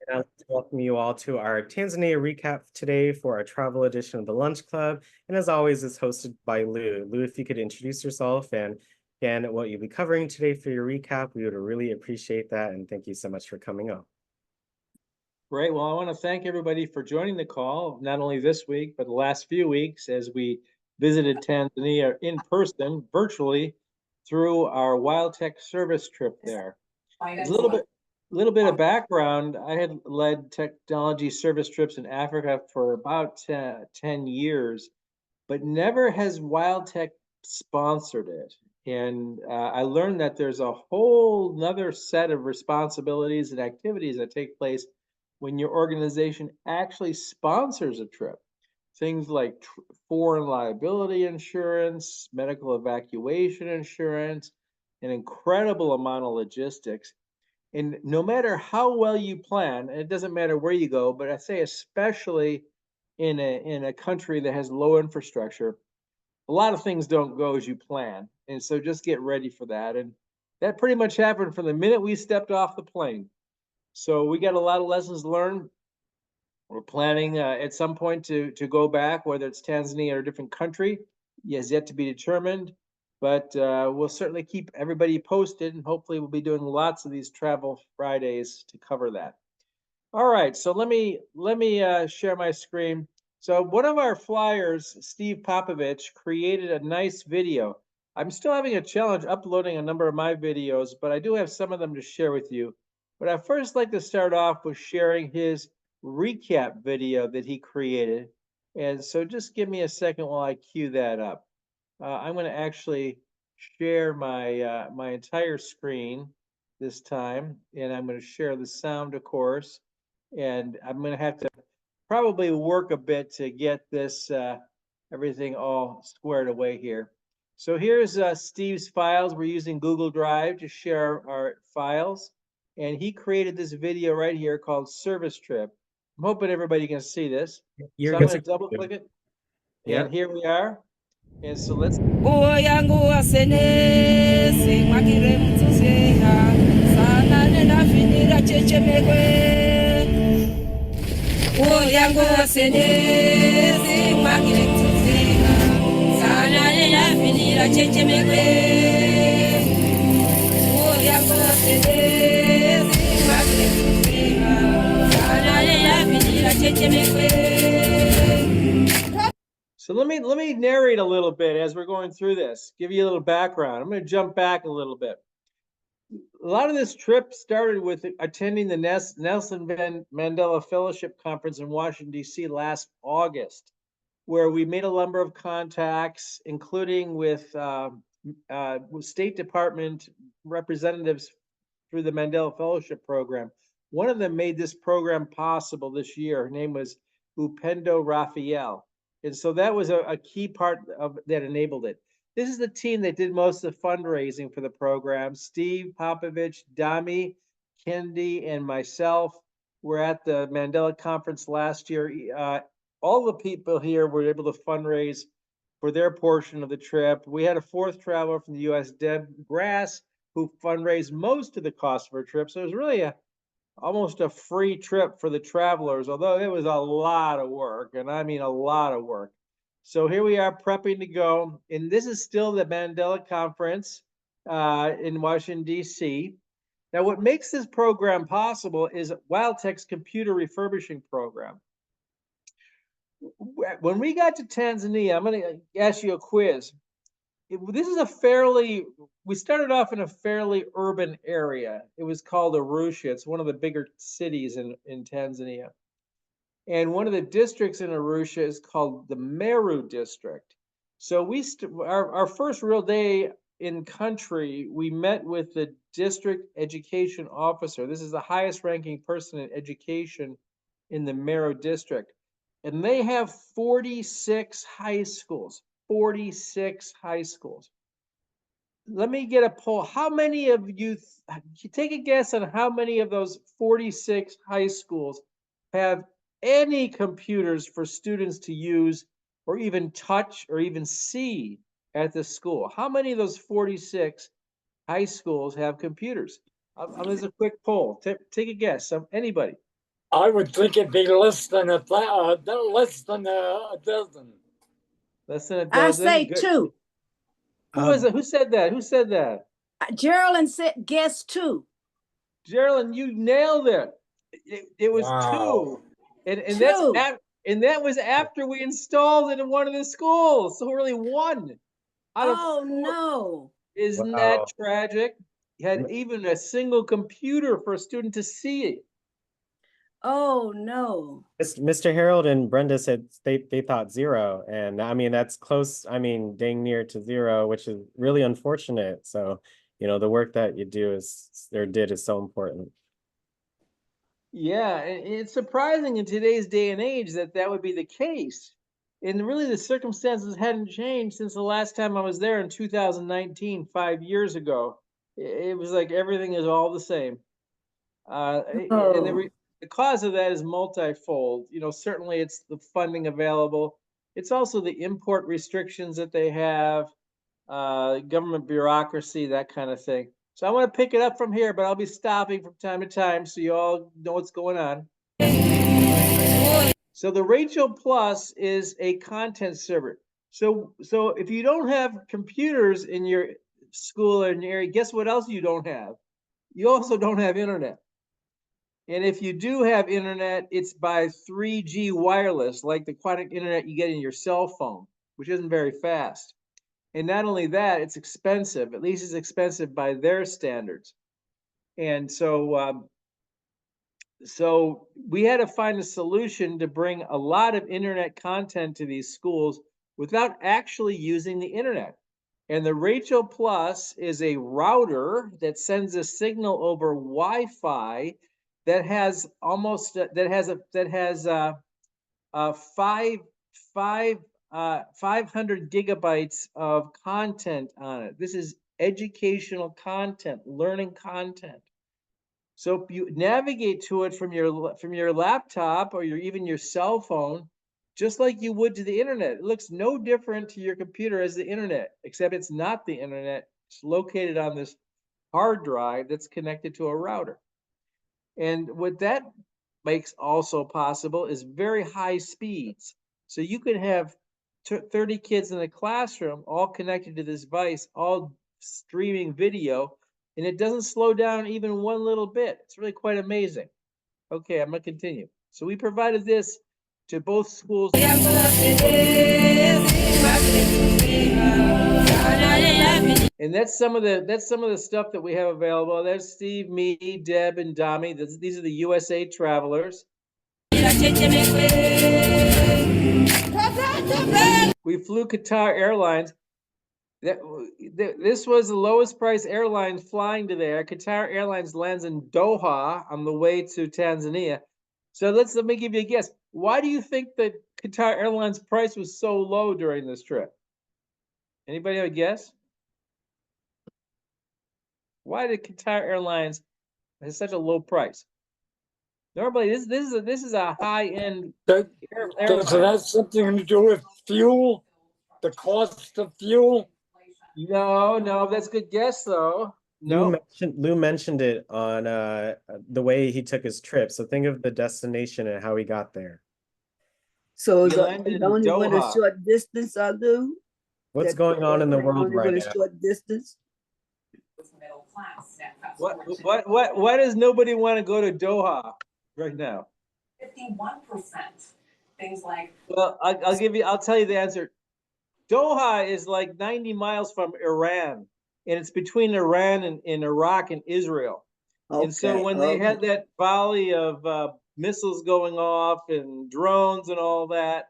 I'd like to welcome you all to our Tanzania recap today for our travel edition of the Lunch Club. And as always, it's hosted by Lou. Lou, if you could introduce yourself and again, what you'll be covering today for your recap, we would really appreciate that. And thank you so much for coming on. Great. Well, I want to thank everybody for joining the call, not only this week, but the last few weeks as we visited Tanzania in person, virtually, through our Wild Tech service trip there. As a little bit of background, I had led technology service trips in Africa for about 10 years, but never has Wild Tech sponsored it. And I learned that there's a whole nother set of responsibilities and activities that take place when your organization actually sponsors a trip. Things like foreign liability insurance, medical evacuation insurance, an incredible amount of logistics. And no matter how well you plan, and it doesn't matter where you go, but I say especially in a country that has low infrastructure, a lot of things don't go as you plan. And so just get ready for that. And that pretty much happened from the minute we stepped off the plane. So we got a lot of lessons learned. We're planning at some point to go back, whether it's Tanzania or a different country, has yet to be determined. But we'll certainly keep everybody posted, and hopefully we'll be doing lots of these travel Fridays to cover that. All right, so let me share my screen. So one of our flyers, Steve Popovich, created a nice video. I'm still having a challenge uploading a number of my videos, but I do have some of them to share with you. But I first like to start off with sharing his recap video that he created. And so just give me a second while I cue that up. I'm going to actually share my my entire screen this time, and I'm going to share the sound, of course. And I'm going to have to probably work a bit to get this everything all squared away here. So here's Steve's files. We're using Google Drive to share our files. And he created this video right here called Service Trip. I'm hoping everybody can see this. So I'm going to double click it. And here we are. And so let's. So let me narrate a little bit as we're going through this, give you a little background. I'm going to jump back a little bit. A lot of this trip started with attending the Nelson Mandela Fellowship Conference in Washington, D.C. last August, where we made a number of contacts, including with State Department representatives through the Mandela Fellowship Program. One of them made this program possible this year. Her name was Upendo Raphael. And so that was a key part of that enabled it. This is the team that did most of the fundraising for the program. Steve Popovich, Dami, Kendi, and myself were at the Mandela Conference last year. All the people here were able to fundraise for their portion of the trip. We had a fourth traveler from the U.S., Deb Grass, who fundraised most of the cost of her trip. So it was really almost a free trip for the travelers, although it was a lot of work, and I mean a lot of work. So here we are prepping to go, and this is still the Mandela Conference in Washington, D.C. Now, what makes this program possible is WildTech's computer refurbishing program. When we got to Tanzania, I'm going to ask you a quiz. This is we started off in a fairly urban area. It was called Arusha. It's one of the bigger cities in Tanzania. And one of the districts in Arusha is called the Meru district. So our first real day in country, we met with the district education officer. This is the highest ranking person in education in the Meru district. And they have 46 high schools. 46 high schools. Let me get a poll. How many of you, take a guess on how many of those 46 high schools have any computers for students to use or even touch or even see at the school? How many of those 46 high schools have computers? There's a quick poll. Take a guess. Anybody? I would think it'd be less than less than a dozen. Less than a I dozen. say Good. 2. Who is it? Who said that? Who said that? Geraldine said guess 2. Geraldine, you nailed it. It was Wow. 2. And 2. and that was after we installed it in one of the schools. So really 1 out of 4. Oh no. Isn't that Wow. tragic? You had even a single computer for a student to see it. Oh no. Mr. Harold and Brenda said they thought 0, and I mean that's close. I mean, dang near to 0, which is really unfortunate. So, the work that you do is so important. Yeah, and it's surprising in today's day and age that that would be the case. And really, the circumstances hadn't changed since the last time I was there in 2019, 5 years ago. It was like everything is all the same. And Oh. the cause of that is multifold. Certainly it's the funding available. It's also the import restrictions that they have, government bureaucracy, that kind of thing. So I want to pick it up from here, but I'll be stopping from time to time so you all know what's going on. So the Rachel Plus is a content server. So if you don't have computers in your school or in your area, guess what else you don't have? You also don't have internet. And if you do have internet, it's by 3G wireless, like the quantum internet you get in your cell phone, which isn't very fast. And not only that, it's expensive. At least it's expensive by their standards. And so we had to find a solution to bring a lot of internet content to these schools without actually using the internet. And the Rachel Plus is a router that sends a signal over Wi-Fi that has 500 gigabytes of content on it. This is educational content, learning content. So if you navigate to it from your laptop or even your cell phone, just like you would to the internet. It looks no different to your computer as the internet, except it's not the internet. It's located on this hard drive that's connected to a router. And what that makes also possible is very high speeds. So you can have 30 kids in a classroom all connected to this device, all streaming video, and it doesn't slow down even one little bit. It's really quite amazing. Okay, I'm going to continue. So we provided this to both schools. And that's some of the stuff that we have available. There's Steve, me, Deb, and Dami. These are the USA travelers. We flew Qatar Airlines. This was the lowest price airline flying to there. Qatar Airlines lands in Doha on the way to Tanzania. So let me give you a guess. Why do you think that Qatar Airlines price was so low during this trip? Anybody have a guess? Why did Qatar Airlines have such a low price? Normally, this is a high-end Does airline. it have something to do with fuel? The cost of fuel? No, that's a good guess though. No. Lou mentioned it on the way he took his trip. So think of the destination and how he got there. So We it's landed in only went a Doha. short distance, I do. What's going on in the world Only right went a now? short distance. Why does nobody want to go to Doha right now? 51%. Things like, Well, I'll tell you the answer. Doha is like 90 miles from Iran, and it's between Iran and Iraq and Israel. And so when they had that volley of missiles going off and drones and all that,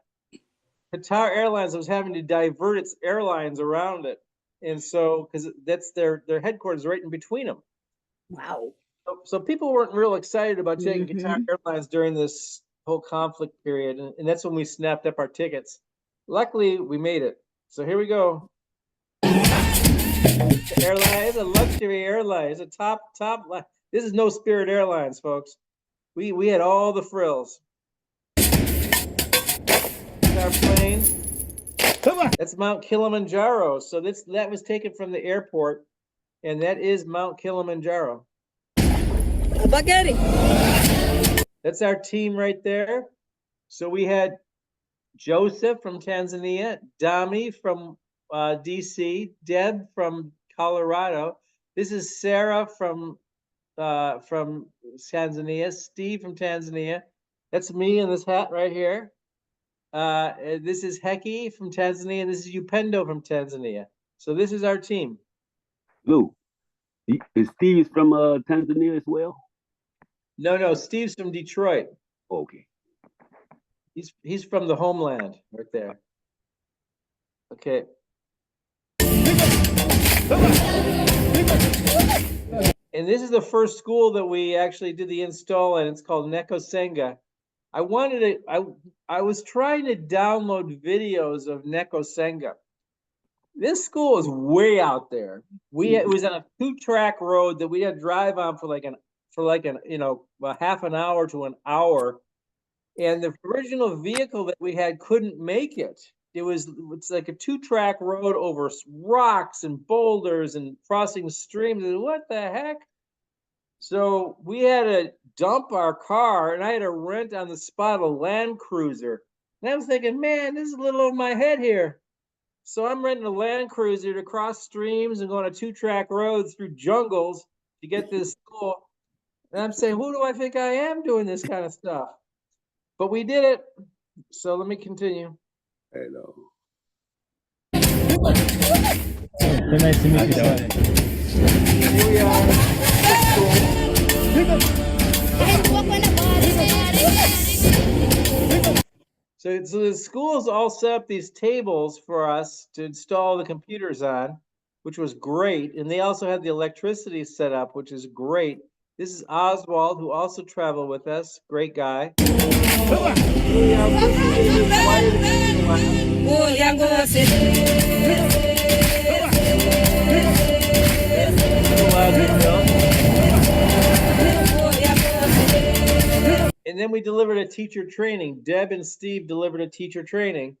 Qatar Airlines was having to divert its airlines around it. And so, because that's their headquarters right in between them. Wow. So people weren't real excited about taking Qatar Airlines during this whole conflict period. And that's when we snapped up our tickets. Luckily, we made it. So here we go. The airline is a luxury airline. It's a top. This is no Spirit Airlines, folks. We had all the frills. Our plane. Come on. That's Mount Kilimanjaro. So that was taken from the airport, and that is Mount Kilimanjaro. Spaghetti. That's our team right there. So we had Joseph from Tanzania, Dami from DC, Deb from Colorado. This is Sarah from Tanzania, Steve from Tanzania. That's me in this hat right here. This is Heki from Tanzania, and this is Upendo from Tanzania. So this is our team. Lou, is Steve from Tanzania as well? No, Steve's from Detroit. Okay. He's from the homeland right there. Okay. And this is the first school that we actually did the install in. It's called Nekosenga. I was trying to download videos of Nekosenga. This school is way out there. It was on a 2-track road that we had to drive on for like a half an hour to an hour. And the original vehicle that we had couldn't make it. It's like a 2-track road over rocks and boulders and crossing streams. And what the heck? So we had to dump our car, and I had to rent on the spot a Land Cruiser. And I was thinking, man, this is a little over my head here. So I'm renting a Land Cruiser to cross streams and go on a 2-track road through jungles to get this school. And I'm saying, who do I think I am doing this kind of stuff? But we did it. So let me continue. Hello. Nice to meet you. Here we are. So the schools all set up these tables for us to install the computers on, which was great. And they also had the electricity set up, which is great. This is Oswald, who also traveled with us. Great guy. And then we delivered a teacher training. Deb and Steve delivered a teacher training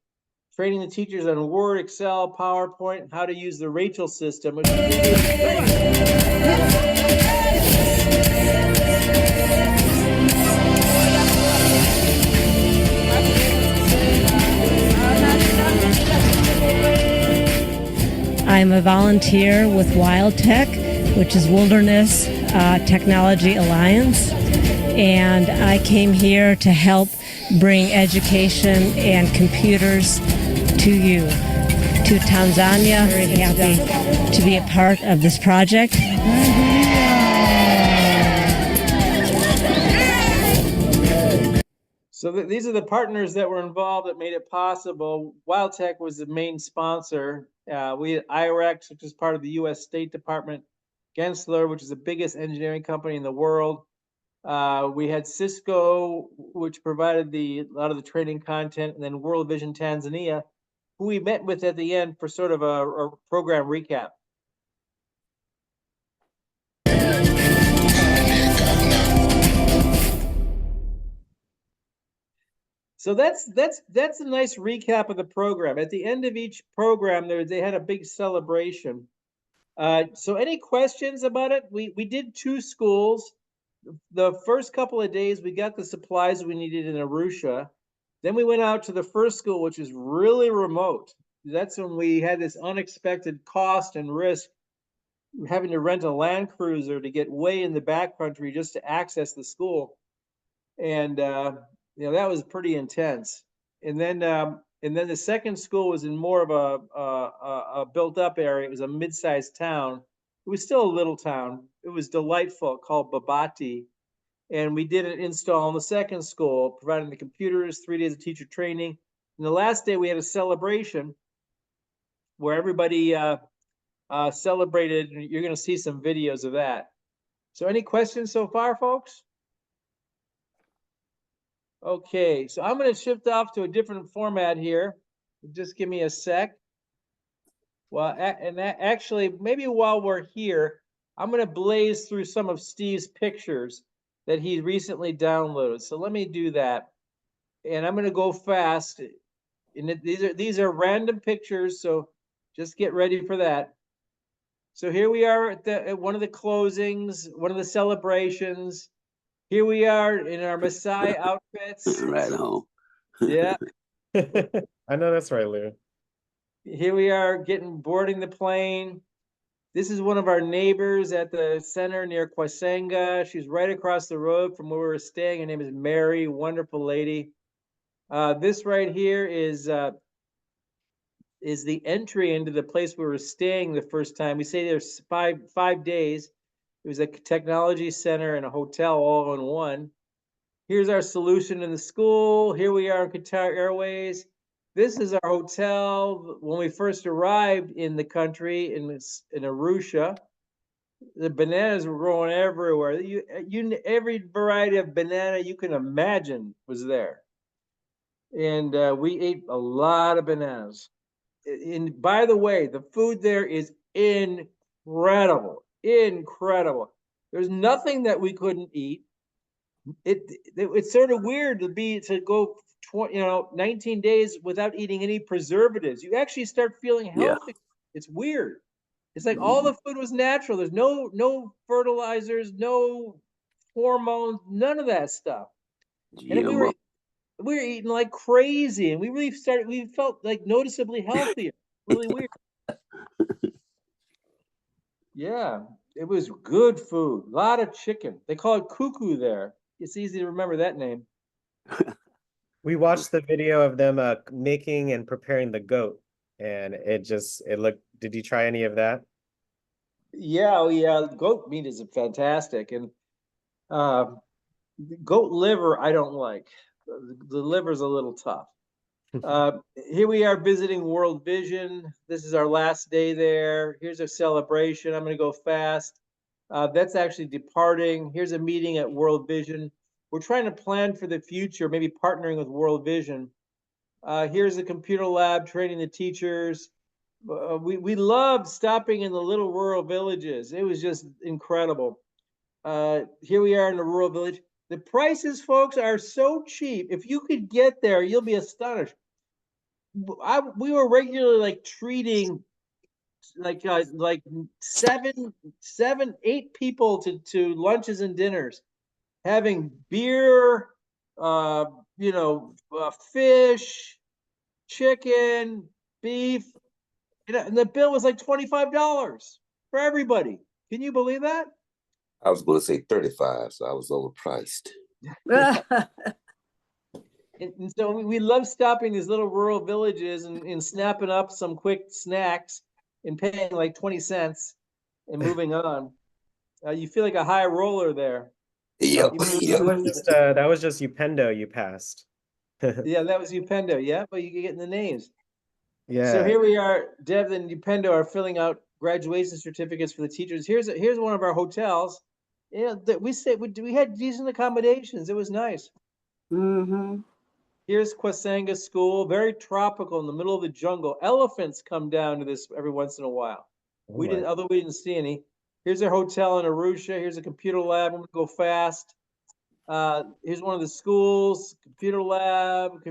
the teachers on Word, Excel, PowerPoint, and how to use the Rachel system. Which I'm a volunteer with WildTech, which is Wilderness Technology Alliance, and I came here to help bring education and computers to you, to Tanzania. Very happy to be a part of this project. So these are the partners that were involved that made it possible. WildTech was the main sponsor. We had IREX, which is part of the U.S. State Department, Gensler, which is the biggest engineering company in the world. We had Cisco, which provided a lot of the training content, and then World Vision Tanzania, who we met with at the end for sort of a program recap. So that's a nice recap of the program. At the end of each program, they had a big celebration. So any questions about it? We did 2 schools. The first couple of days, we got the supplies we needed in Arusha. Then we went out to the first school, which is really remote. That's when we had this unexpected cost and risk, having to rent a Land Cruiser to get way in the backcountry just to access the school. And that was pretty intense. And then the second school was in more of a built-up area. It was a mid-sized town. It was still a little town. It was delightful, called Babati. And we did an install in the second school, providing the computers, 3 days of teacher training. And the last day we had a celebration where everybody celebrated. You're going to see some videos of that. So any questions so far, folks? Okay, so I'm going to shift off to a different format here. Just give me a sec. Well, actually, maybe while we're here, I'm going to blaze through some of Steve's pictures that he recently downloaded. So let me do that. And I'm going to go fast. And these are random pictures, so just get ready for that. So here we are at one of the closings, one of the celebrations. Here we are in our Maasai outfits. Right on. Yeah. I know that's right, Lou. Here we are boarding the plane. This is one of our neighbors at the center near Kwasenga. She's right across the road from where we were staying. Her name is Mary, wonderful lady. This right here is the entry into the place we were staying the first time. We stayed there 5 days. It was a technology center and a hotel all in one. Here's our solution in the school. Here we are in Qatar Airways. This is our hotel when we first arrived in the country in Arusha. The bananas were growing everywhere. Every variety of banana you can imagine was there. And we ate a lot of bananas. And by the way, the food there is incredible, incredible. There's nothing that we couldn't eat. It's sort of weird to go 19 days without eating any preservatives. You actually start feeling Yeah. healthy. It's weird. It's like all the food was natural. There's no fertilizers, no hormones, none of that stuff. And we GMO. were eating like crazy, and we felt like noticeably healthier. Really weird. Yeah, it was good food. A lot of chicken. They call it cuckoo there. It's easy to remember that name. We watched the video of them making and preparing the goat, and it looked. Did you try any of that? Yeah. Goat meat is fantastic, and goat liver I don't like. The liver's a little tough. Here we are visiting World Vision. This is our last day there. Here's a celebration. I'm going to go fast. That's actually departing. Here's a meeting at World Vision. We're trying to plan for the future, maybe partnering with World Vision. Here's a computer lab training the teachers. We loved stopping in the little rural villages. It was just incredible. Here we are in a rural village. The prices, folks, are so cheap. If you could get there, you'll be astonished. We were regularly like treating like 8 people to lunches and dinners, having beer, fish, chicken, beef, and the bill was like $25 for everybody. Can you believe that? I was going to say 35, so I was overpriced. And so we love stopping these little rural villages and snapping up some quick snacks and paying like 20 cents and moving on. You feel like a high roller there. Yep. That was just Upendo you passed. Yeah, that was Upendo. Yeah, but you get in the names. Yeah. So here we are. Dev and Upendo are filling out graduation certificates for the teachers. Here's one of our hotels. Yeah, we had decent accommodations. It was nice. Mm-hmm. Here's Kwasanga School, very tropical in the middle of the jungle. Elephants come down to this every once in a while. We didn't see any. Here's our hotel in Arusha. Here's a computer lab. I'm gonna go fast. Here's one of the schools, computer lab.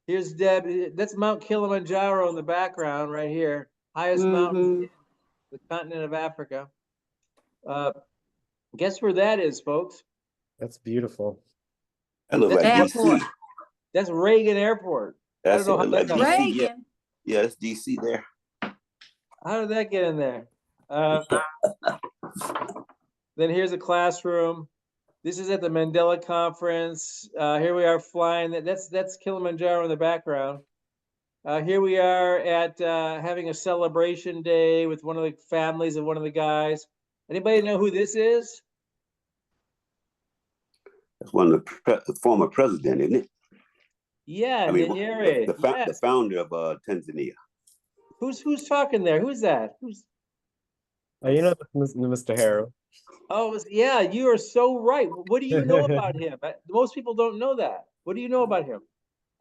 Here's Deb. That's Mount Kilimanjaro in the background right here. Highest mountain in the continent of Africa. Guess where that is, folks? That's beautiful. I look like Airport. DC. That's Reagan Airport. That's I don't know how that got there. DC. Reagan. Yeah, that's DC there. How did that get in there? Then here's a classroom. This is at the Mandela Conference. Here we are flying. That's Kilimanjaro in the background. Here we are at having a celebration day with one of the families of one of the guys. Anybody know who this is? That's one of the former president, isn't it? Yeah, I mean, Nyerere. the founder of Tanzania. Who's talking there? Who's that? You know, Mr. Harrow. Oh, yeah, you are so right. What do you know about him? Most people don't know that. What do you know about him?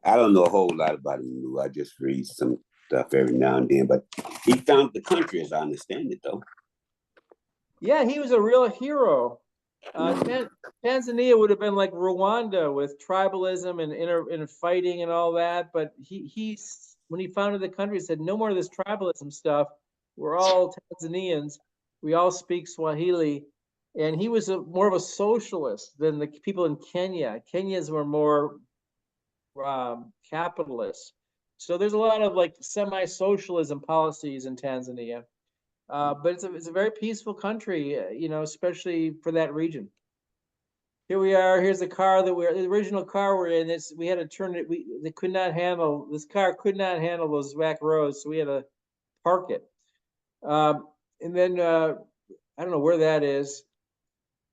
I don't know a whole lot about him, Lou. I just read some stuff every now and then, but he founded the country, as I understand it, though. Yeah, he was a real hero. Tanzania would have been like Rwanda with tribalism and fighting and all that. But when he founded the country, he said, no more of this tribalism stuff. We're all Tanzanians. We all speak Swahili. And he was more of a socialist than the people in Kenya. Kenyans were more capitalist. So there's a lot of like semi-socialism policies in Tanzania. But it's a very peaceful country, especially for that region. Here we are. Here's the car the original car we're in. We had to turn it. They could not handle this car. Could not handle those back roads, so we had to park it. And then I don't know where that is.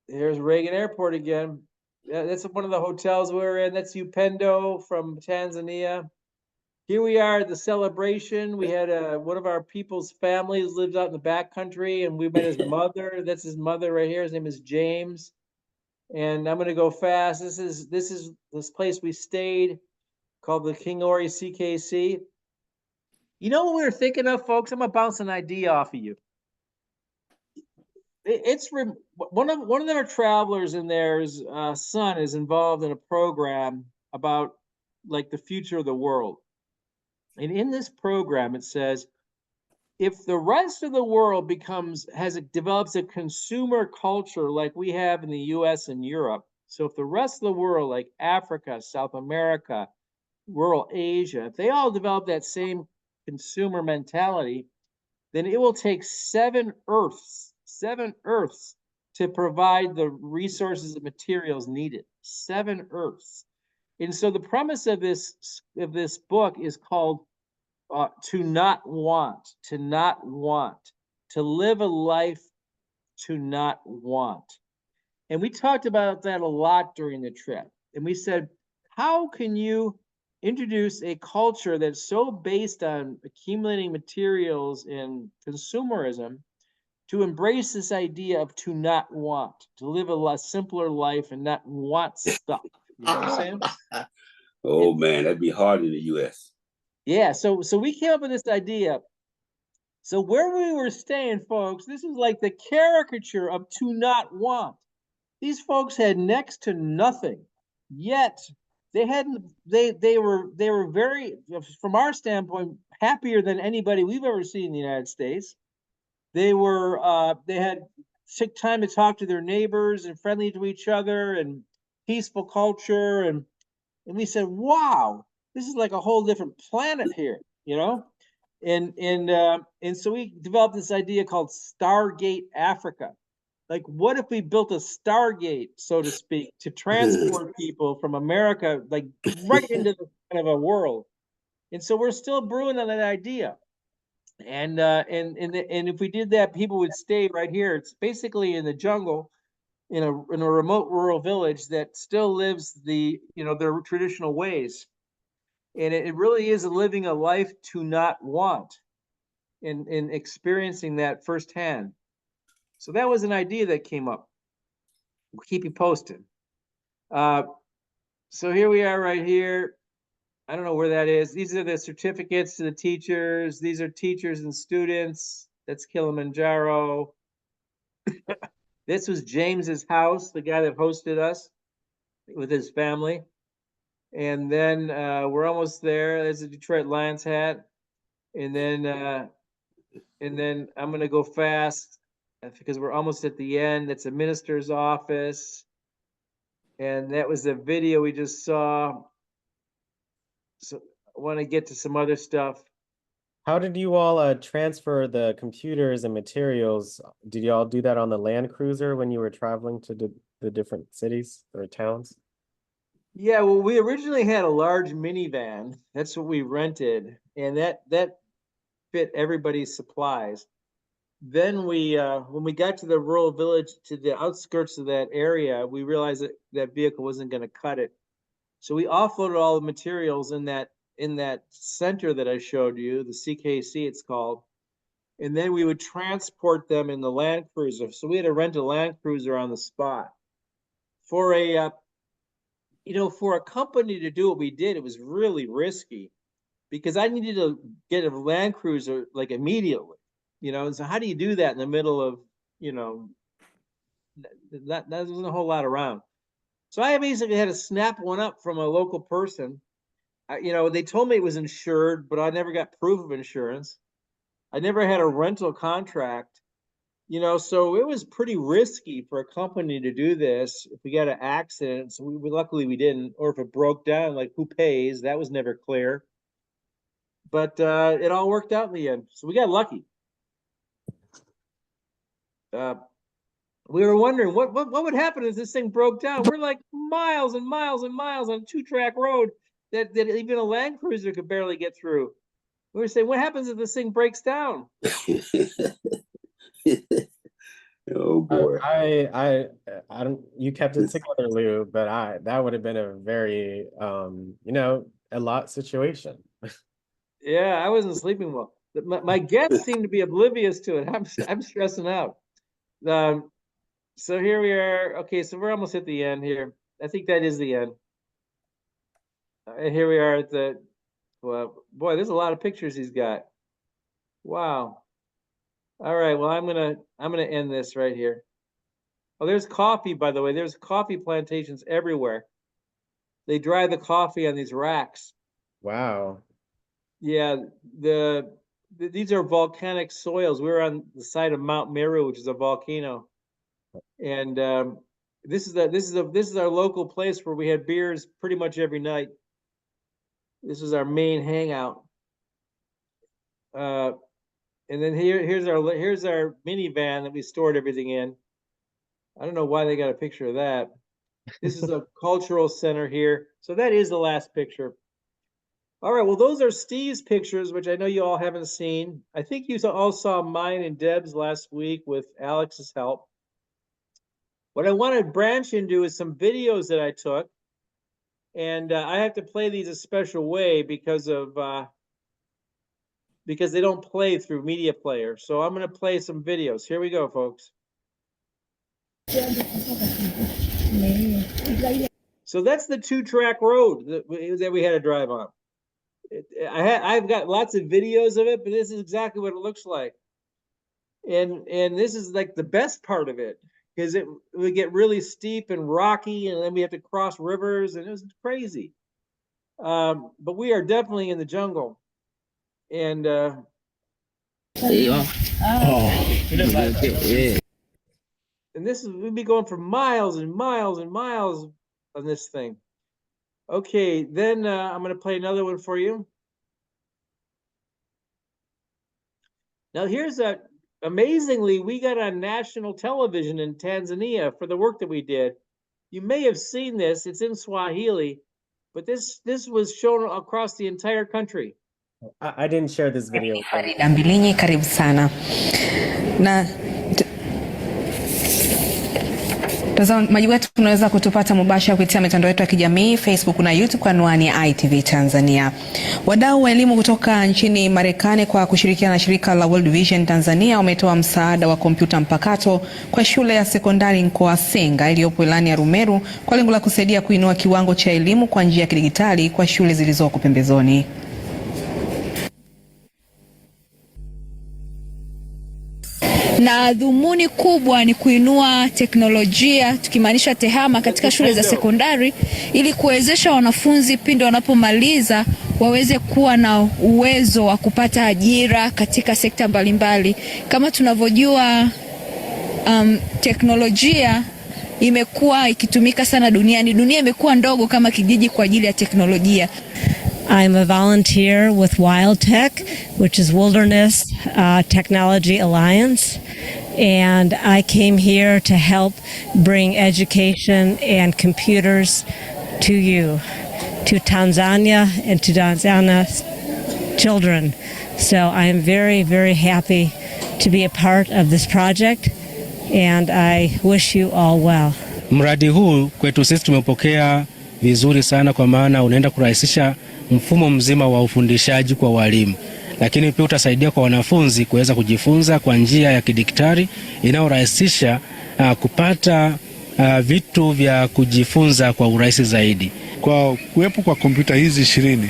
Here's Reagan Airport again. That's one of the hotels we're in. That's Upendo from Tanzania. Here we are at the celebration. We had one of our people's families lives out in the back country, and we met his mother. That's his mother right here. His name is James. And I'm gonna go fast. This is this place we stayed called the King Ori CKC. You know what we were thinking of, folks? I'm gonna bounce an idea off of you. It's one of our travelers in there's son is involved in a program about like the future of the world. And in this program, it says, if the rest of the world develops a consumer culture like we have in the US and Europe, so if the rest of the world, like Africa, South America, rural Asia, if they all develop that same consumer mentality, then it will take 7 Earths to provide the resources and materials needed. 7 Earths. And so the premise of this book is called to not want, to live a life to not want. And we talked about that a lot during the trip. And we said, how can you introduce a culture that's so based on accumulating materials and consumerism to embrace this idea of to not want, to live a simpler life and not want stuff? You know what I'm saying? Oh man, that'd be hard in the US. Yeah, so we came up with this idea. So where we were staying, folks, this is like the caricature of to not want. These folks had next to nothing, yet they were very, from our standpoint, happier than anybody we've ever seen in the United States. They had took time to talk to their neighbors and friendly to each other and peaceful culture, and we said, wow, this is like a whole different planet here, and so we developed this idea called Stargate Africa. Like, what if we built a Stargate, so to speak, to transport people from America, like right into the kind of a world? And so we're still brewing on that idea. And if we did that, people would stay right here. It's basically in the jungle, in a remote rural village that still lives their traditional ways. And it really is living a life to not want and experiencing that firsthand. So that was an idea that came up. We'll keep you posted. So here we are right here. I don't know where that is. These are the certificates to the teachers. These are teachers and students. That's Kilimanjaro. This was James's house, the guy that hosted us with his family. And then we're almost there. There's a Detroit Lions hat. And then I'm gonna go fast because we're almost at the end. That's a minister's office. And that was the video we just saw. So I want to get to some other stuff. How did you all transfer the computers and materials? Did you all do that on the Land Cruiser when you were traveling to the different cities or towns? Yeah, well, we originally had a large minivan. That's what we rented, and that fit everybody's supplies. Then when we got to the rural village, to the outskirts of that area, we realized that vehicle wasn't going to cut it. So we offloaded all the materials in that center that I showed you, the CKC it's called, and then we would transport them in the Land Cruiser. So we had to rent a Land Cruiser on the spot. For a company to do what we did, it was really risky because I needed to get a Land Cruiser like immediately, and so how do you do that in the middle of, that wasn't a whole lot around. So I basically had to snap one up from a local person. They told me it was insured, but I never got proof of insurance. I never had a rental contract. You know, so it was pretty risky for a company to do this. If we got an accident, so luckily we didn't, or if it broke down, like who pays? That was never clear. But it all worked out in the end, so we got lucky. We were wondering what would happen if this thing broke down. We're like miles and miles and miles on a 2-track road that even a Land Cruiser could barely get through. We were saying, what happens if this thing breaks down? Oh boy. I don't. You kept it together, Lou, but that would have been a very a lot situation. Yeah, I wasn't sleeping well. My guests seem to be oblivious to it. I'm stressing out. So here we are. Okay, so we're almost at the end here. I think that is the end. Here we are at the. Well, boy, there's a lot of pictures he's got. Wow. All right. Well, I'm gonna end this right here. Oh, there's coffee, by the way. There's coffee plantations everywhere. They dry the coffee on these racks. Wow. Yeah, these are volcanic soils. We're on the site of Mount Meru, which is a volcano, and this is our local place where we had beers pretty much every night. This is our main hangout. And then here's our minivan that we stored everything in. I don't know why they got a picture of that. This is a cultural center here. So that is the last picture. All right, well, those are Steve's pictures, which I know you all haven't seen. I think you all saw mine and Deb's last week with Alex's help. What I want to branch into is some videos that I took. And I have to play these a special way because they don't play through media player. So I'm going to play some videos. Here we go, folks. So that's the 2-track road that we had to drive on. I've got lots of videos of it, but this is exactly what it looks like. And this is like the best part of it, because it would get really steep and rocky, and then we have to cross rivers, and it was crazy. But we are definitely in the jungle. And and we'd be going for miles and miles and miles on this thing. Okay, then I'm going to play another one for you. Now here's amazingly, we got on national television in Tanzania for the work that we did. You may have seen this, it's in Swahili, but this was shown across the entire country. I didn't share this video. Mbilinyi, karibu sana. Na Mtazamaji wetu unaweza kutupata mubashara kupitia mitandao yetu ya kijamii, Facebook na YouTube kwa anwani ya ITV Tanzania. Wadau wa elimu kutoka nchini Marekani kwa kushirikiana na shirika la World Vision Tanzania wametoa msaada wa kompyuta mpakato kwa shule ya sekondari mkoa Senga iliyopo wilani ya Rumeru kwa lengo la kusaidia kuinua kiwango cha elimu kwa njia ya kidijitali kwa shule zilizoko pembezoni. Na dhumuni kubwa ni kuinua teknolojia, tukimaanisha tehama, katika shule za sekondari ili kuwezesha wanafunzi pindi wanapomaliza waweze kuwa na uwezo wa kupata ajira katika sekta mbalimbali. Kama tunavyojua, teknolojia imekuwa ikitumika sana duniani. Dunia imekuwa ndogo kama kijiji kwa ajili ya teknolojia. I'm a volunteer with WildTech, which is Wilderness Technology Alliance, and I came here to help bring education and computers to you, to Tanzania and to Tanzania's children. So I am very, very happy to be a part of this project, and I wish you all well. Mradi huu kwetu sisi tumepokea vizuri sana, kwa maana unaenda kurahisisha mfumo mzima wa ufundishaji kwa walimu, lakini pia utasaidia kwa wanafunzi kuweza kujifunza kwa njia ya kidijitali inayorahisisha kupata vitu vya kujifunza kwa urahisi zaidi. Kwa kuwepo kwa kompyuta hizi 20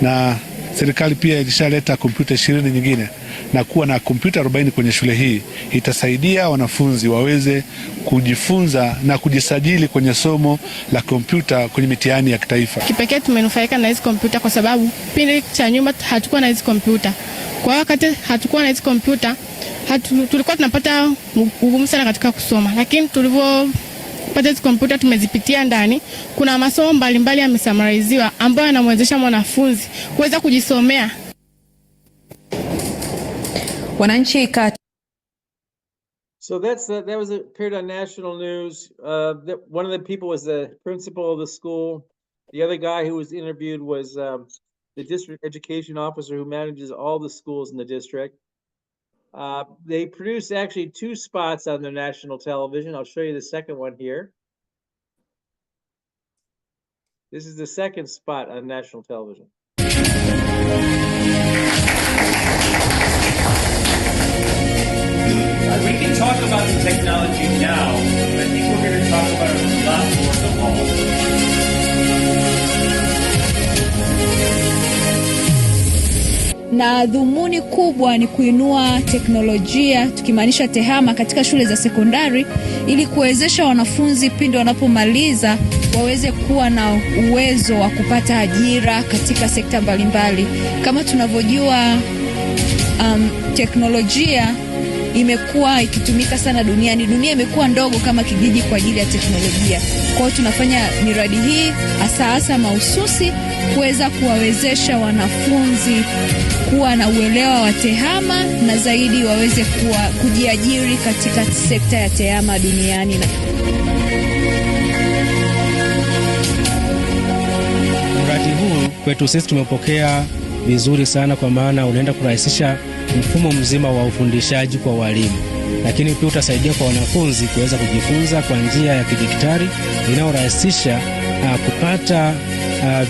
na serikali pia ilishaleta kompyuta 20 nyingine na kuwa na kompyuta 40 kwenye shule hii, itasaidia wanafunzi waweze kujifunza na kujisajili kwenye somo la kompyuta kwenye mitihani ya kitaifa. Kipekee tumenufaika na hizi kompyuta kwa sababu pindi cha nyuma hatukuwa na hizi kompyuta. Kwa wakati hatukuwa na hizi kompyuta, tulikuwa tunapata ugumu sana katika kusoma, lakini tulivyopata hizi kompyuta tumezipitia ndani, kuna masomo mbalimbali yamesummariziwa ambayo yanamwezesha mwanafunzi kuweza kujisomea. Wananchi So that was appeared on national news. One of the people was the principal of the school. The other guy who was interviewed was the district education officer who manages all the schools in the district. They produced actually 2 spots on their national television. I'll show you the second one here. This is the second spot on national television. We can talk about the technology now, but I think we're going to talk about it a lot more in the fall. Na dhumuni kubwa ni kuinua teknolojia, tukimaanisha tehama, katika shule za sekondari ili kuwezesha wanafunzi pindi wanapomaliza waweze kuwa na uwezo wa kupata ajira katika sekta mbalimbali. Kama tunavyojua, teknolojia imekuwa ikitumika sana duniani. Dunia imekuwa ndogo kama kijiji kwa ajili ya teknolojia. Kwa hiyo tunafanya miradi hii hasa mahususi kuweza kuwawezesha wanafunzi kuwa na uelewa wa tehama na zaidi waweze kujiajiri katika sekta ya tehama duniani. Mradi huu kwetu sisi tumepokea vizuri sana, kwa maana unaenda kurahisisha mfumo mzima wa ufundishaji kwa walimu, lakini pia utasaidia kwa wanafunzi kuweza kujifunza kwa njia ya kidijitali inayorahisisha kupata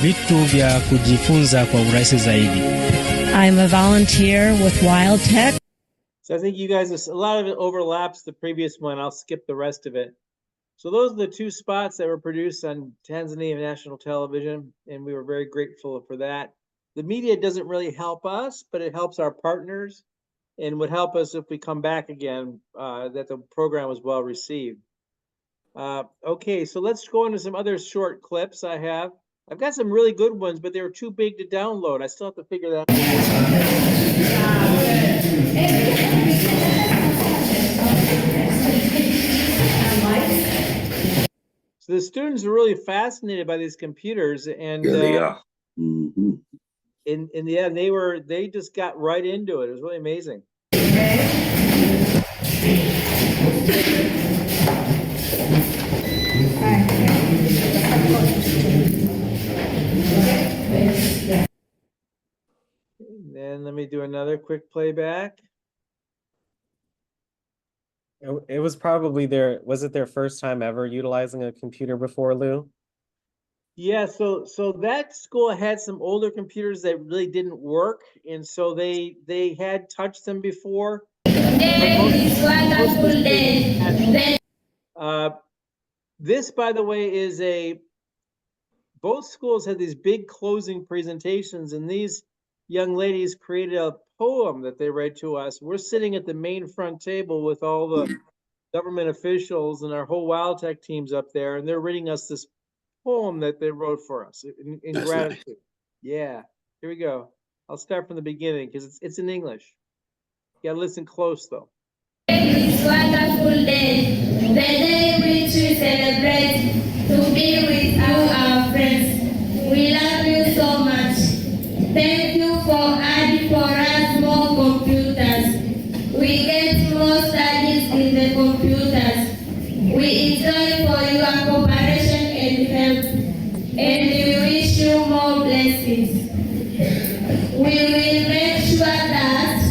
vitu vya kujifunza kwa urahisi zaidi. I'm a volunteer with Wild Tech. So I think you guys, a lot of it overlaps the previous one. I'll skip the rest of it. So those are the 2 spots that were produced on Tanzania national television, and we were very grateful for that. The media doesn't really help us, but it helps our partners and would help us if we come back again, that the program was well received. Okay, so let's go into some other short clips I have. I've got some really good ones, but they were too big to download. I still have to figure that out. So the students are really fascinated by these computers, and yeah, they are. Mm-hmm. In the end, they just got right into it. It was really amazing. And let me do another quick playback. It was probably was it their first time ever utilizing a computer before, Lou? Yeah, so that school had some older computers that really didn't work, and so they had touched them before. This, by the way, is both schools had these big closing presentations, and these young ladies created a poem that they read to us. We're sitting at the main front table with all the government officials and our whole Wild Tech teams up there, and they're reading us this poem that they wrote for us in gratitude. Nice. Yeah, here we go. I'll start from the beginning because it's in English. You gotta listen close though. It's a wonderful day, the day which we celebrate to be with you, our friends. We love you so much. Thank you for adding for us more computers. We get more studies in the computers. We enjoy for your cooperation and help, and we wish you more blessings. We will make sure that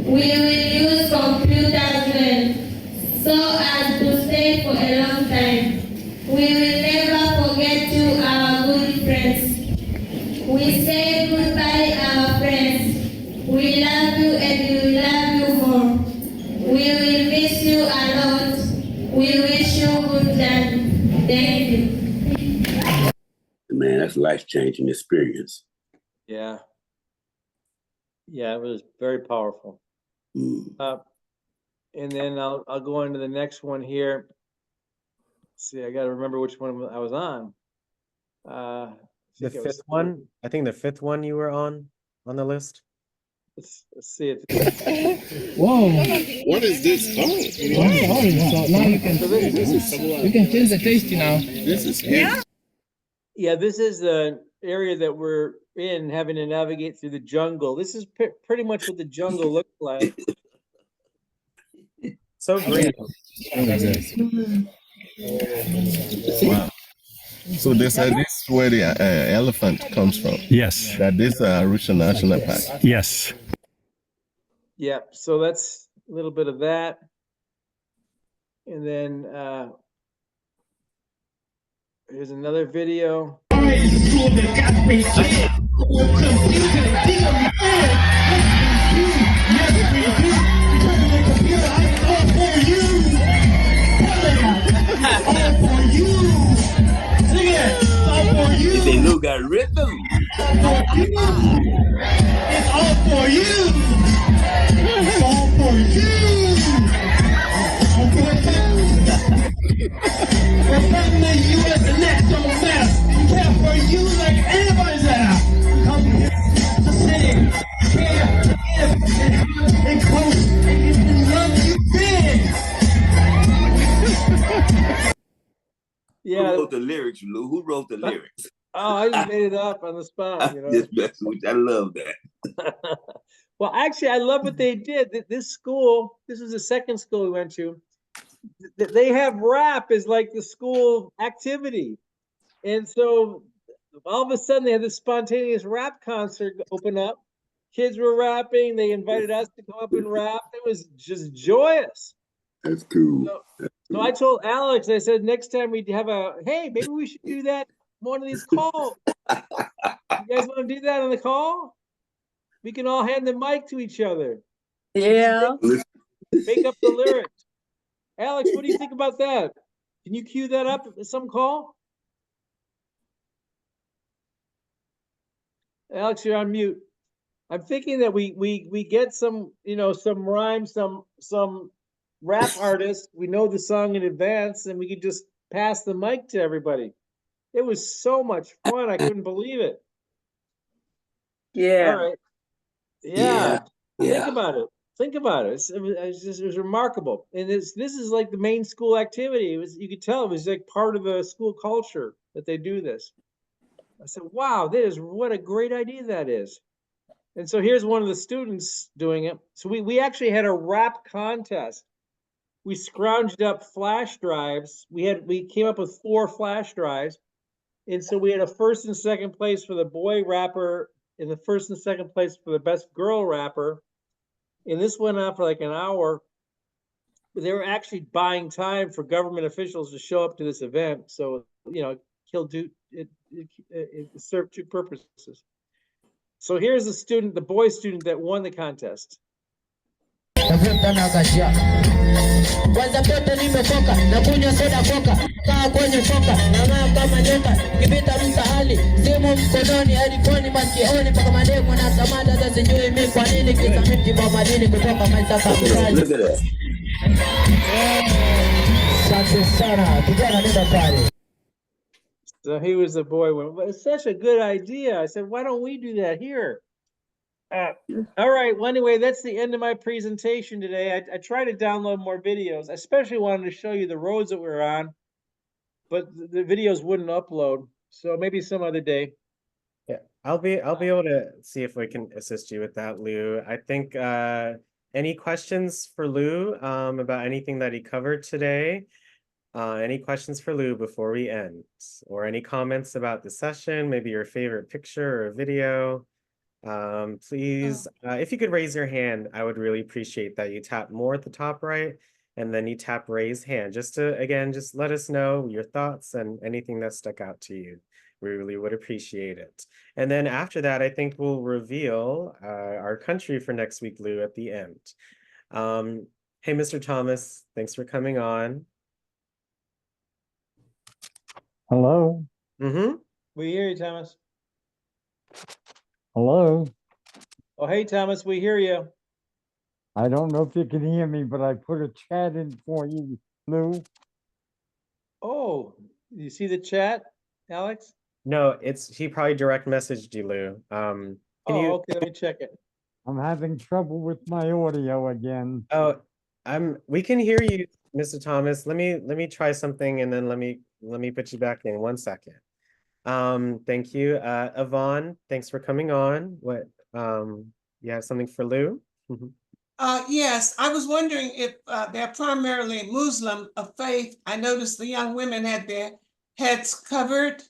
we will use computers well, so as to stay for a long time. We will never forget you, our good friends. We say goodbye, our friends. We love you and we love you more. We will miss you a lot. We wish you good luck. Thank you. Man, that's a life-changing experience. Yeah. Yeah, it was very powerful. And then I'll go into the next one here. Let's see, I got to remember which one I was on. The fifth one? I think the 5th one you were on the list. Let's see it. Whoa. What is this? So now you can change the taste now. This is huge. Yeah, this is the area that we're in, having to navigate through the jungle. This is pretty much what the jungle looks like. So great. Wow. So this is where the elephant comes from. Yes. That this Arusha National Park. Yes. Yeah, so that's a little bit of that. And then here's another video. They Lou got rhythm. It's all for you. It's all for you. We're from the U.S. and that don't matter. We care for you like anybody's out. Come here to sing, care, give, and close, and love you big. Yeah. Who wrote the lyrics, Lou? Who wrote the lyrics? Oh, I just made it up on the spot. You know? Just messing with you. I love that. Well, actually, I love what they did. This school, this is the second school we went to. They have rap as like the school activity. And so all of a sudden they had this spontaneous rap concert open up. Kids were rapping. They invited us to come up and rap. It was just joyous. That's cool. So I told Alex, I said, next time we have hey, maybe we should do that, one of these calls. You guys want to do that on the call? We can all hand the mic to each other. Yeah. Make up the lyrics. Alex, what do you think about that? Can you cue that up at some call? Alex, you're on mute. I'm thinking that we get some, some rhymes, some rap artists. We know the song in advance, and we could just pass the mic to everybody. It was so much fun. I couldn't believe it. Yeah. All right. Yeah. Think about it. Think about it. It was remarkable. And this is like the main school activity. You could tell it was like part of the school culture that they do this. I said, wow, what a great idea that is. And so here's one of the students doing it. So we actually had a rap contest. We scrounged up flash drives. We came up with 4 flash drives. And so we had a first and second place for the boy rapper and the first and second place for the best girl rapper. And this went on for like an hour. They were actually buying time for government officials to show up to this event. So, it served 2 purposes. So here's the boy student that won the contest. Kwanza pote nimefoka na kunywa soda koka kaa kwenye foka na ng'aa kama nyoka kipita msahali simu mkononi headphone masikioni mpaka mademo na samada za sijui mimi kwa nini kisa mti kwa madini kutoka maisha kabisa. Asante sana kijana, nenda pale. So he was the boy. Well, it's such a good idea. I said, why don't we do that here? All right. Well, anyway, that's the end of my presentation today. I tried to download more videos. I especially wanted to show you the roads that we're on, but the videos wouldn't upload. So maybe some other day. Yeah, I'll be able to see if we can assist you with that, Lou. I think any questions for Lou about anything that he covered today? Any questions for Lou before we end? Or any comments about the session, maybe your favorite picture or video? Please, if you could raise your hand, I would really appreciate that. You tap more at the top right, and then you tap raise hand, just let us know your thoughts and anything that stuck out to you. We really would appreciate it. And then after that, I think we'll reveal our country for next week, Lou, at the end. Hey, Mr. Thomas, thanks for coming on. Hello. Mm-hmm. We hear you, Thomas. Hello. Oh, hey, Thomas, we hear you. I don't know if you can hear me, but I put a chat in for you, Lou. Oh, you see the chat, Alex? No, he probably direct messaged you, Lou. Okay, let me check it. I'm having trouble with my audio again. Oh, we can hear you, Mr. Thomas. Let me try something and then let me put you back in 1 second. Thank you. Yvonne, thanks for coming on. You have something for Lou? Yes, I was wondering if they're primarily Muslim of faith. I noticed the young women had their heads covered.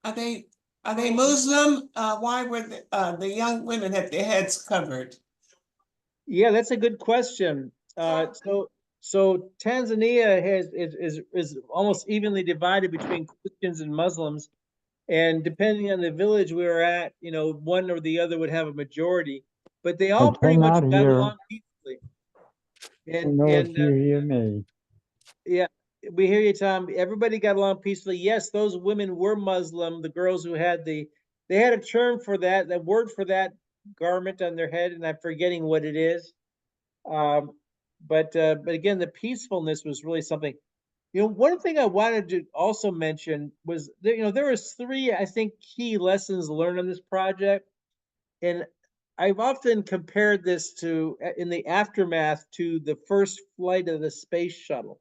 Are they Muslim? Why were the young women had their heads covered? Yeah, that's a good question. So Tanzania is almost evenly divided between Christians and Muslims, and depending on the village we were at, one or the other would have a majority, but they all pretty much cannot got hear. along peacefully. I don't know if you hear me. Yeah, we hear you, Tom. Everybody got along peacefully. Yes, those women were Muslim. The girls who had they had a term for that, the word for that garment on their head, and I'm forgetting what it is. But again, the peacefulness was really something. One thing I wanted to also mention was there was three, I think, key lessons learned on this project, and I've often compared this to in the aftermath to the first flight of the space shuttle.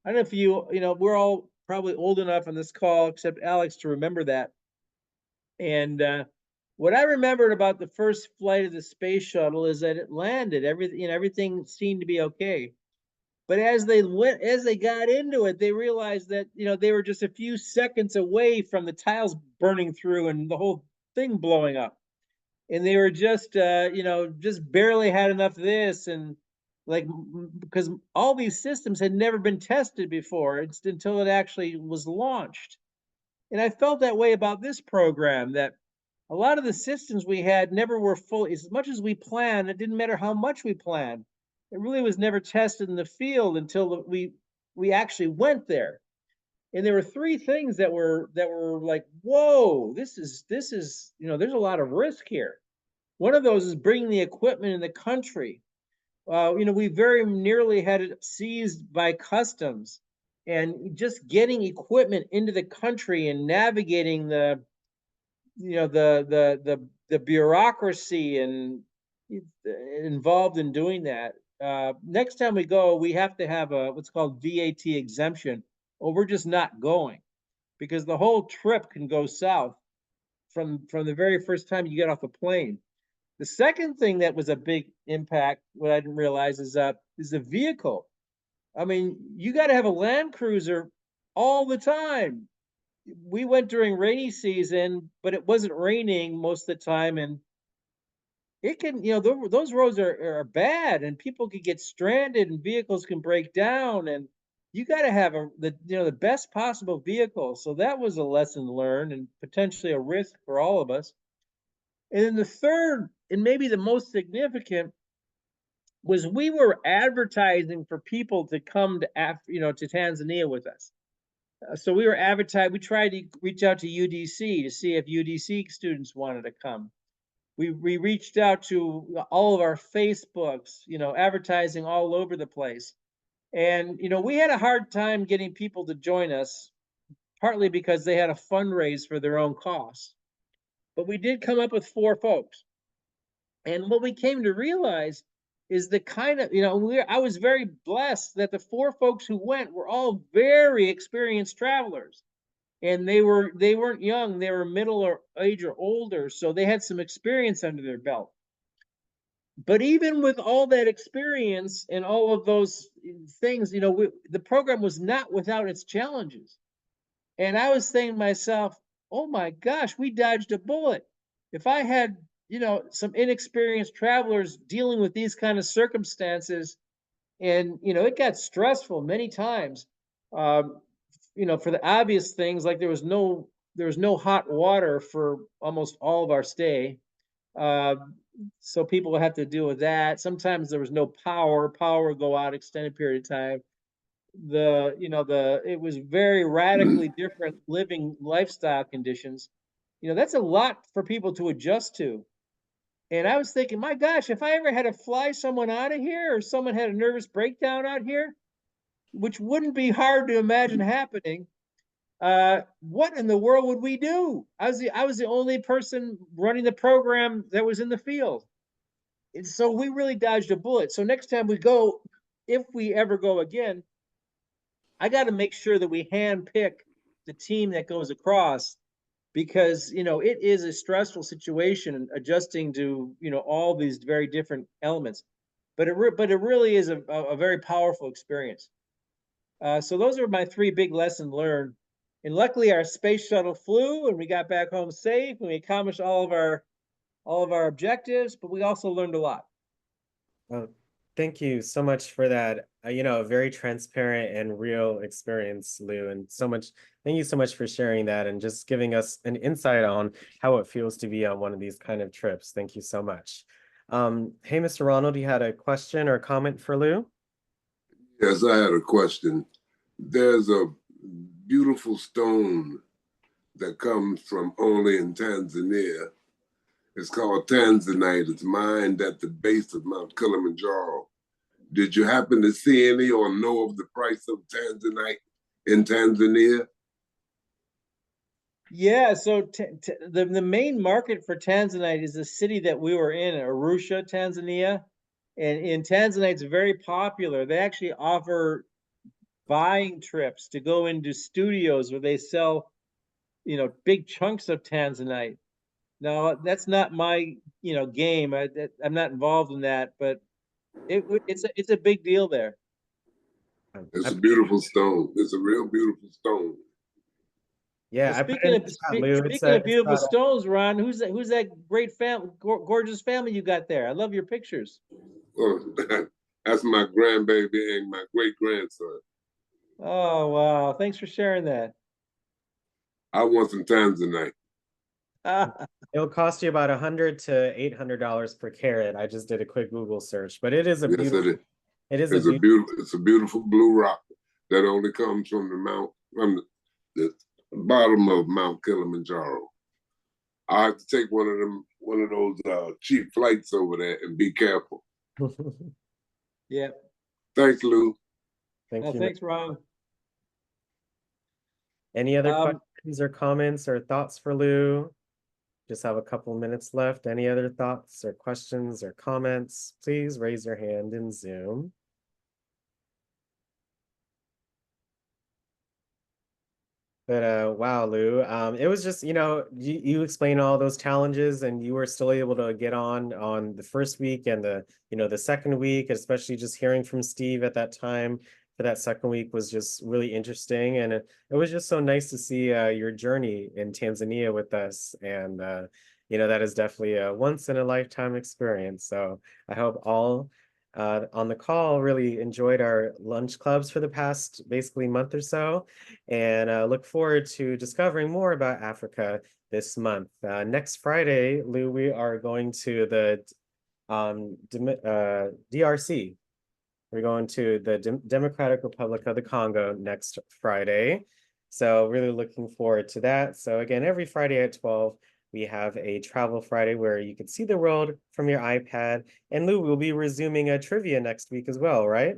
I don't know if we're all probably old enough on this call, except Alex, to remember that. And what I remembered about the first flight of the space shuttle is that it landed. Everything seemed to be okay. But as they got into it, they realized that they were just a few seconds away from the tiles burning through and the whole thing blowing up. And they were just just barely had enough of this, and because all these systems had never been tested before. It's until it actually was launched. And I felt that way about this program, that a lot of the systems we had never were fully, as much as we planned, it didn't matter how much we planned. It really was never tested in the field until we actually went there. And there were three things that were like, whoa, this is there's a lot of risk here. One of those is bringing the equipment in the country. We very nearly had it seized by customs, and just getting equipment into the country and navigating the bureaucracy and involved in doing that. Next time we go, we have to have what's called VAT exemption, or we're just not going, because the whole trip can go south from the very first time you get off a plane. The second thing that was a big impact, what I didn't realize, is the vehicle. I mean, you got to have a Land Cruiser all the time. We went during rainy season, but it wasn't raining most of the time, and it can, those roads are bad, and people could get stranded, and vehicles can break down, and you got to have the best possible vehicle. So that was a lesson learned, and potentially a risk for all of us. And then the third, and maybe the most significant, was we were advertising for people to come to Tanzania with us. So we were advertising. We tried to reach out to UDC to see if UDC students wanted to come. We reached out to all of our Facebooks, advertising all over the place. And we had a hard time getting people to join us, partly because they had to fundraise for their own costs. But we did come up with 4 folks. And what we came to realize is the kind of, I was very blessed that the 4 folks who went were all very experienced travelers. And they weren't young, they were middle or age or older, so they had some experience under their belt. But even with all that experience and all of those things, the program was not without its challenges. And I was saying to myself, oh my gosh, we dodged a bullet. If I had some inexperienced travelers dealing with these kind of circumstances, and it got stressful many times, for the obvious things, like there was no hot water for almost all of our stay, so people would have to deal with that. Sometimes there was no power would go out extended period of time. It was very radically different living lifestyle conditions. That's a lot for people to adjust to. And I was thinking, my gosh, if I ever had to fly someone out of here, or someone had a nervous breakdown out here, which wouldn't be hard to imagine happening, what in the world would we do? I was the only person running the program that was in the field. And so we really dodged a bullet. So next time we go, if we ever go again, I got to make sure that we hand pick the team that goes across, because it is a stressful situation adjusting to all these very different elements. But it really is a very powerful experience. So those are my 3 big lessons learned. And luckily, our space shuttle flew, and we got back home safe, and we accomplished all of our objectives. But we also learned a lot. Oh, thank you so much for that. A very transparent and real experience, Lou, and thank you so much for sharing that and just giving us an insight on how it feels to be on one of these kind of trips. Thank you so much. Hey, Mr. Ronald, you had a question or comment for Lou? Yes, I had a question. There's a beautiful stone that comes from only in Tanzania. It's called Tanzanite. It's mined at the base of Mount Kilimanjaro. Did you happen to see any or know of the price of Tanzanite in Tanzania? Yeah, so the main market for Tanzanite is the city that we were in, Arusha, Tanzania. And in Tanzanite, it's very popular. They actually offer buying trips to go into studios where they sell, big chunks of Tanzanite. Now, that's not my, game. I'm not involved in that, but it's a big deal there. It's a beautiful stone. It's a real beautiful stone. Yeah, well, speaking of beautiful stones, Ron, who's that great gorgeous family you got there? I love your pictures. Oh, that's my grandbaby and my great-grandson. Oh, wow. Thanks for sharing that. I want some Tanzanite. It'll cost you about $100 to $800 per carat. I just did a quick Google search, but it is a beautiful. It's a beautiful blue rock that only comes from from the bottom of Mount Kilimanjaro. I have to take one of those cheap flights over there and be careful. Yeah. Thanks, Lou. Thank you. Thanks, Ron. Any other questions or comments or thoughts for Lou? Just have a couple minutes left. Any other thoughts or questions or comments? Please raise your hand in Zoom. But wow, Lou, it was just, you explained all those challenges and you were still able to get on the first week and the second week, especially just hearing from Steve at that time for that second week was just really interesting. And it was just so nice to see your journey in Tanzania with us. And, that is definitely a once in a lifetime experience. So I hope all on the call really enjoyed our lunch clubs for the past basically month or so, and look forward to discovering more about Africa this month. Next Friday, Lou, we are going to the DRC. We're going to the Democratic Republic of the Congo next Friday. So really looking forward to that. So again, every Friday at 12, we have a Travel Friday where you can see the world from your iPad. And Lou, we'll be resuming a trivia next week as well, right?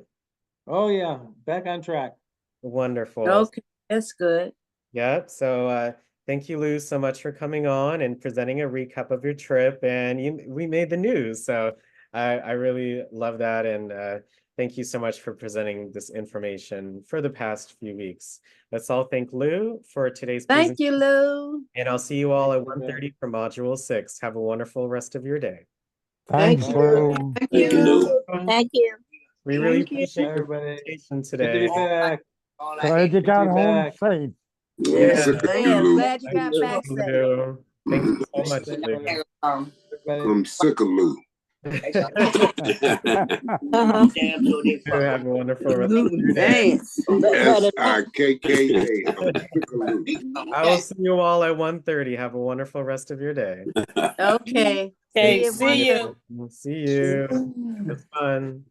Oh yeah, back on track. Wonderful. Okay, that's good. Yep. So thank you, Lou, so much for coming on and presenting a recap of your trip. And we made the news. So I really love that. And thank you so much for presenting this information for the past few weeks. Let's all thank Lou for today's presentation. Thank you, Lou. And I'll see you all at 1:30 for Module 6. Have a wonderful rest of your day. Thanks, Lou. Thank you, Lou. Thank you. We really Thank you. appreciate your Everybody. presentation Good to today. be back. Glad you got be home back. safe. Yeah. Yeah, Lou. glad you got back safe. Lou. Thank you so much, Lou. Everybody. I'm sick of Lou. Have a wonderful rest of Lou your day. dance. SIKKA. I'm sick of Lou. I will see you all at 1:30. Have a wonderful rest of your day. Okay. Thank See you. See you. It's fun.